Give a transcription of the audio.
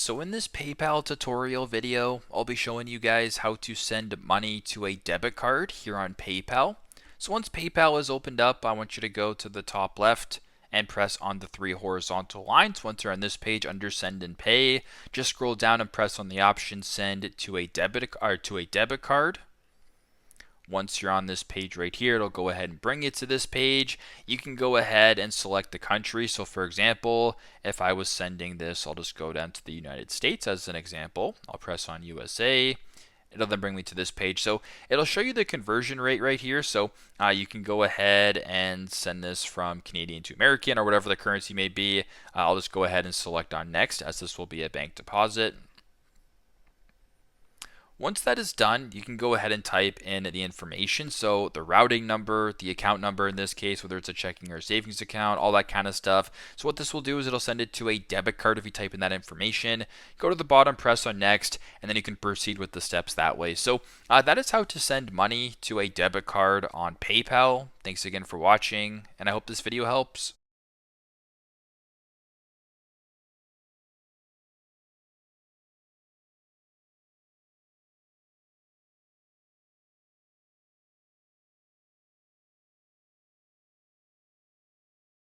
So in this PayPal tutorial video, I'll be showing you guys how to send money to a debit card here on PayPal. So once PayPal is opened up, I want you to go to the top left and press on the three horizontal lines. Once you're on this page under Send and Pay, just scroll down and press on the option Send to a debit card. Once you're on this page right here, it'll go ahead and bring you to this page. You can go ahead and select the country. So for example, if I was sending this, I'll just go down to the United States as an example. I'll press on USA. It'll then bring me to this page. So it'll show you the conversion rate right here. So you can go ahead and send this from Canadian to American or whatever the currency may be. I'll just go ahead and select on next, as this will be a bank deposit. Once that is done, you can go ahead and type in the information. So the routing number, the account number in this case, whether it's a checking or savings account, all that kind of stuff. So what this will do is it'll send it to a debit card if you type in that information. Go to the bottom, press on next, and then you can proceed with the steps that way. So that is how to send money to a debit card on PayPal. Thanks again for watching, and I hope this video helps.